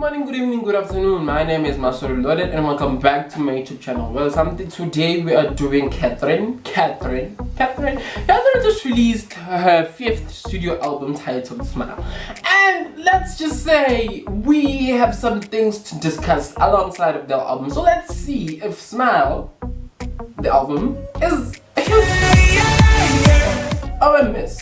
morning, good evening, good afternoon. My name is Masoro Loaded and welcome back to my YouTube channel. Well, today we are doing Catherine just released her 5th studio album titled Smile. And let's just say we have some things to discuss alongside of the album. So let's see if Smile, the album, is a hit or a miss.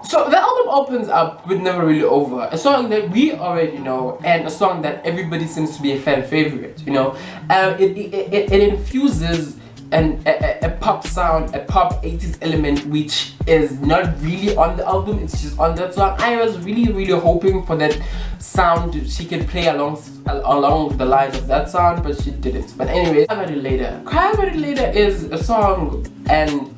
So the album opens up with Never Really Over, a song that we already know and a song that everybody seems to be a fan favorite, you know. It infuses a pop sound, a pop 80s element which is not really on the album, it's just on that song. I was really hoping for that sound she could play along the lines of that sound, but she didn't. But anyways, Cry About It Later. Cry About It Later is a song, and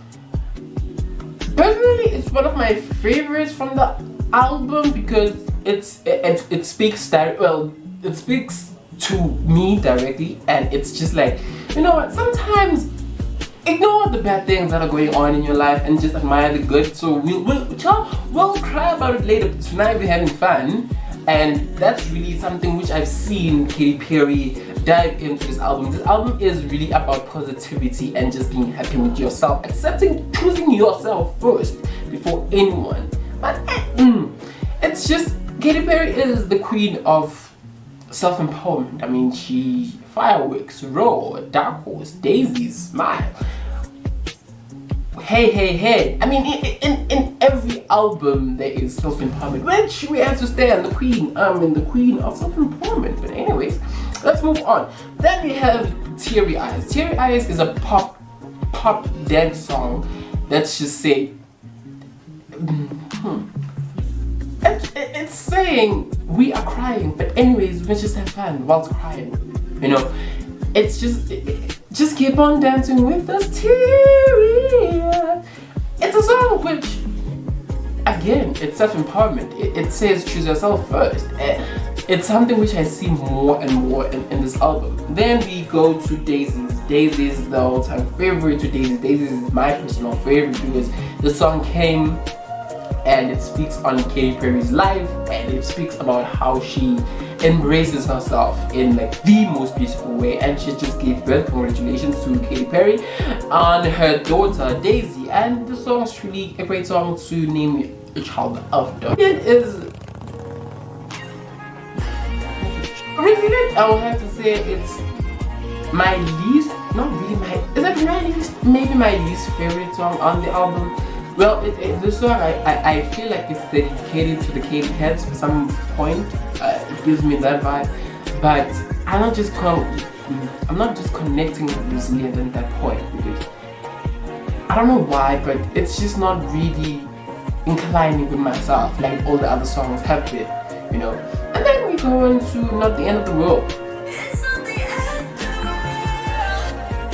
personally it's one of my favorites from the album because it speaks it speaks to me directly, and it's just like, you know what, sometimes ignore the bad things that are going on in your life and just admire the good. So we'll cry about it later, but tonight we're having fun. And that's really something which I've seen Katy Perry dive into this album. This album is really about positivity and just being happy with yourself, choosing yourself first before anyone. But it's just, Katy Perry is the queen of self-empowerment. I mean, she Fireworks, Roar, Dark Horse, Daisies, Smile, Hey. I mean, in every album there is self-empowerment, which we have to stay on the queen. The queen of self-empowerment. But anyways, let's move on. Then we have Teary Eyes. Teary Eyes is a pop dance song. Let's just say, it's saying we are crying, but anyways, we just have fun whilst crying. You know, it's just keep on dancing with us, teary eyes. It's a song which, again, it's self-empowerment. It says choose yourself first. It's something which I see more and more in this album. Then we go to Daisies. Daisies is the all-time favorite to Daisies. Daisies is my personal favorite because the song came and it speaks on Katy Perry's life, and it speaks about how she embraces herself in like the most beautiful way, and she just gave birth, congratulations to Katy Perry, on her daughter Daisy. And the song is really a great song to name a child after. It is Resilient. I would have to say it's my least, not really my, is it my least, maybe my least favorite song on the album. Well, this song I feel like it's dedicated to the Katy Cats for some point. It gives me that vibe, but I'm not just connecting with Resilient at that point because I don't know why, but it's just not really inclining with myself like all the other songs have been, you know. And then we go into Not the End of the World.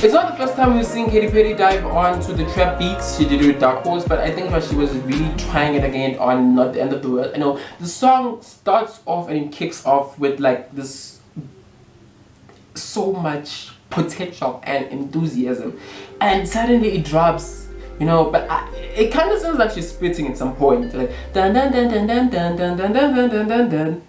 It's not the first time we've seen Katy Perry dive onto the trap beats. She did it with Dark Horse, but I think she was really trying it again on Not the End of the World. You know, the song starts off and it kicks off with like this so much potential and enthusiasm, and suddenly it drops, you know. But it kind of sounds like she's spitting at some point, like dun dun dun dun dun dun dun dun dun dun dun dun.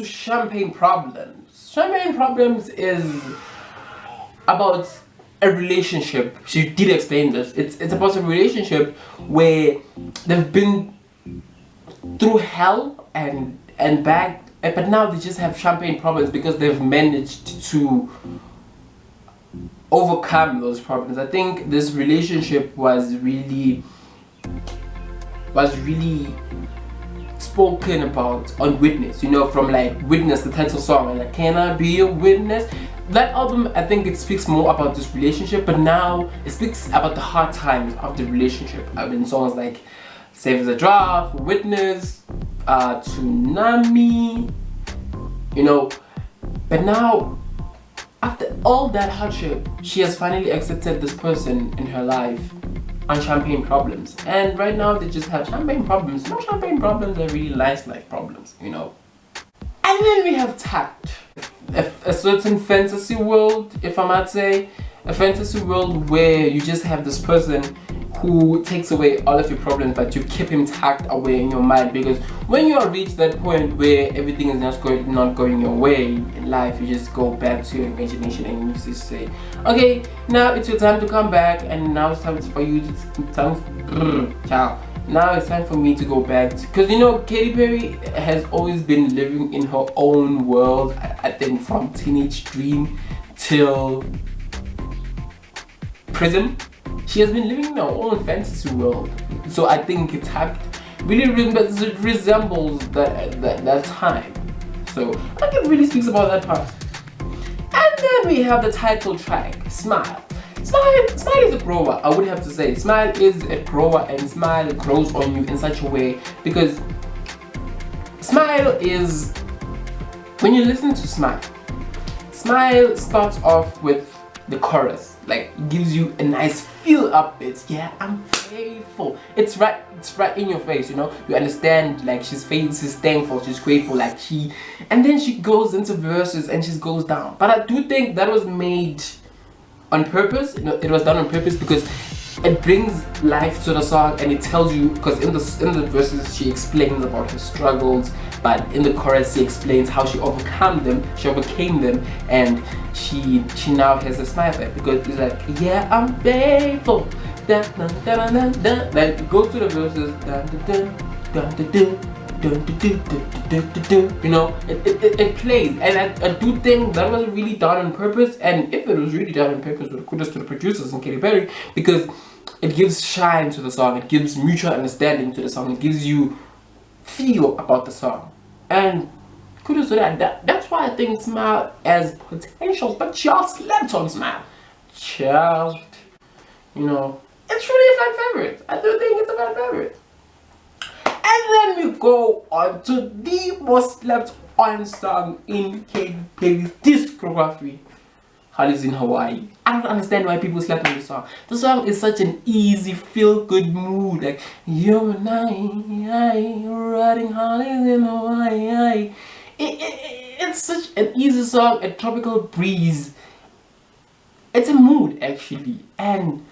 Champagne Problems. Champagne Problems is about a relationship. She did explain this. It's about a relationship where they've been through hell and back, but now they just have champagne problems because they've managed to overcome those problems. I think this relationship was really spoken about on Witness, you know, from like Witness, the title song, and like, can I be a witness? That album, I think it speaks more about this relationship, but now it speaks about the hard times of the relationship. I mean, songs like Save as a Draft, Witness, tsunami, you know. But now, after all that hardship, she has finally accepted this person in her life on champagne problems. And right now they just have champagne problems. No champagne problems, they're really nice life problems, you know. And then we have tact. A certain fantasy world, if I might say. A fantasy world where you just have this person who takes away all of your problems, but you keep him tucked away in your mind, because when you reach that point where everything is not going your way in life, you just go back to your imagination and you just say, okay, now it's your time to come back, and now it's time for you to now it's time for me to go back, because you know, Katy Perry has always been living in her own world. I think from Teenage Dream till Prism, she has been living in her own fantasy world. So I think it's really resembles that time. So I think it really speaks about that part. And then we have the title track, Smile. Smile is a grower, I would have to say. Smile is a grower, and Smile grows on you in such a way, because Smile is, when you listen to Smile starts off with the chorus, like gives you a nice feel up bit. Yeah, I'm faithful. It's right in your face, you know. You understand, like she's thankful, she's grateful, like and then she goes into verses and she goes down. But I do think that was made on purpose. You know, it was done on purpose, because it brings life to the song, and it tells you, because in the verses she explains about her struggles, but in the chorus she explains how she overcame them, and she now has a smile back, because it's like, yeah, I'm faithful. Dun, dun, dun, dun, dun. Like it goes to the verses, dun, dun, dun, dun, dun, dun, dun, dun, dun, dun, dun, dun. You know, it plays, and I do think that was really done on purpose. And if it was really done on purpose, with kudos to the producers and Katy Perry, because it gives shine to the song, it gives mutual understanding to the song, it gives you feel about the song, and kudos to that. That's why I think Smile has potential, but y'all slept on Smile. Child, you know, it's really a fan favorite. I do think it's a fan favorite. And then we go on to the most slept on song in Katy Perry's discography, Holidays in Hawaii. I don't understand why people slept on this song. The song is such an easy, feel-good mood. Like, you and I riding holidays in Hawaii. It's such an easy song, a tropical breeze. It's a mood, actually. And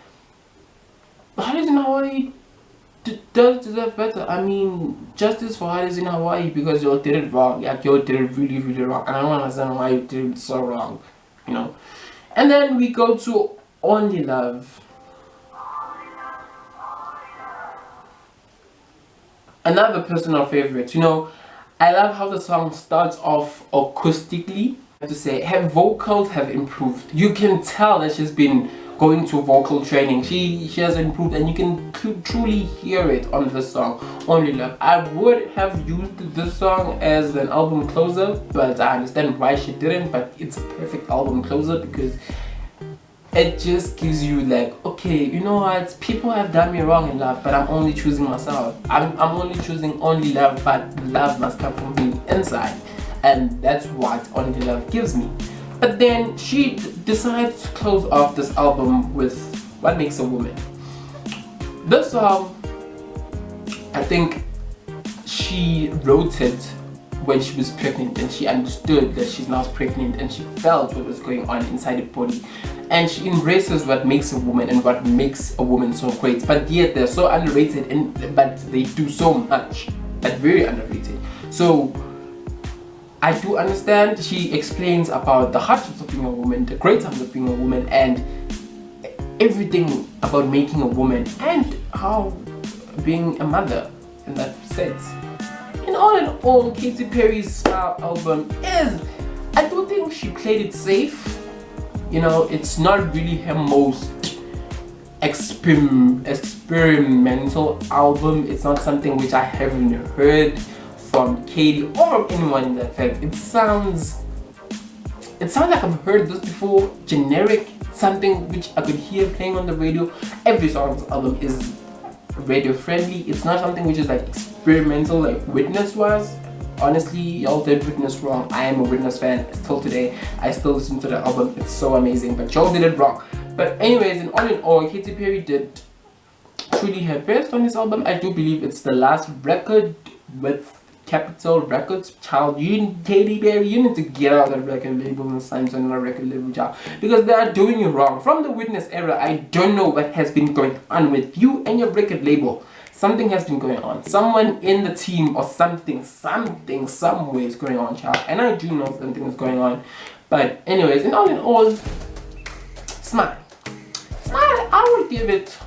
Holidays in Hawaii does deserve better. I mean, justice for Holidays in Hawaii, because y'all did it wrong. Like, y'all did it really, really wrong. And I don't understand why you did it so wrong, you know. And then we go to Only Love. Another personal favorite. You know, I love how the song starts off acoustically. I have to say, her vocals have improved. You can tell that she's been going to vocal training. She has improved, and you can truly hear it on this song, Only Love. I would have used this song as an album closer, but I understand why she didn't. But it's a perfect album closer, because it just gives you like, okay, you know what, people have done me wrong in love, but I'm only choosing myself. I'm only choosing Only Love, but love must come from me inside, and that's what Only Love gives me. But then she decides to close off this album with What Makes a Woman. This song, I think she wrote it when she was pregnant, and she understood that she's now pregnant, and she felt what was going on inside her body, and she embraces what makes a woman and what makes a woman so great. But yet they're so underrated, but they do so much, but very underrated. So I do understand. She explains about the hardships of being a woman, the great times of being a woman, and everything about making a woman, and how being a mother in that sense. And all in all, Katy Perry's Smile album is, I do think she played it safe. You know, it's not really her most experimental album. It's not something which I haven't heard from Katy or from anyone in that fact. It sounds like I've heard this before, generic, something which I could hear playing on the radio. Every song's album is radio friendly. It's not something which is like experimental like Witness was. Honestly, y'all did Witness wrong. I am a Witness fan till today. I still listen to the album. It's so amazing, but y'all did it wrong. But anyways, and all in all, Katy Perry did truly her best on this album. I do believe it's the last record with Capital Records. Child, Katy Perry, you need to get out of that record label and sign to another record label, child, because they are doing you wrong. From the Witness era, I don't know what has been going on with you and your record label. Something has been going on. Someone in the team or something, somewhere is going on, child. And I do know something is going on. But anyways, and all in all, Smile. Smile, I would give it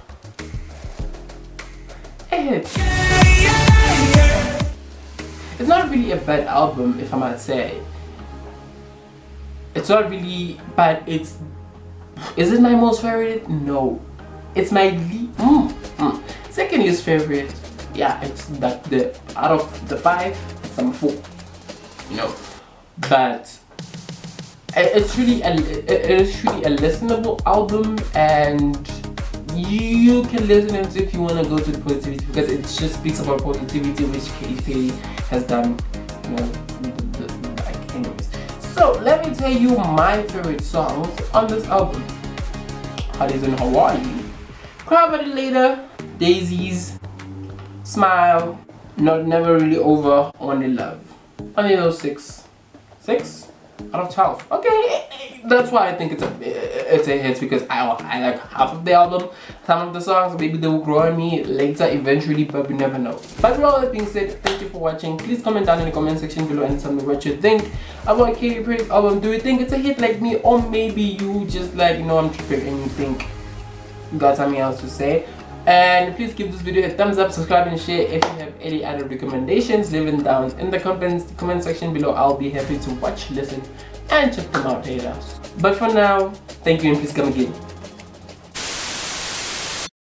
a hit. It's not really a bad album, if I might say. It's not really, but it's... Is it my most favorite? No. It's my second least favorite. Yeah, it's that the out of the 5, it's number 4. You know, but it's really it is really a listenable album, and you can listen to it if you want to go to the positivity, because it just speaks about positivity, which Katy Perry has done. You know, like, anyways. So let me tell you my favorite songs on this album. Hotties in Hawaii, Cry About It Later, Daisies, Smile, Not Never Really Over, Only Love. Only those 6 out of 12. Okay, that's why I think it's a hit, because I like half of the album. Some of the songs, maybe they will grow on me later eventually, but we never know. But with all that being said, thank you for watching. Please comment down in the comment section below and tell me what you think about Katy Perry's album. Do you think it's a hit like me, or maybe you just like, you know, I'm tripping and you think you got something else to say? And please give this video a thumbs up, subscribe and share. If you have any other recommendations, leave them down in the comment section below. I'll be happy to watch, listen and check them out later. But for now, thank you and please come again.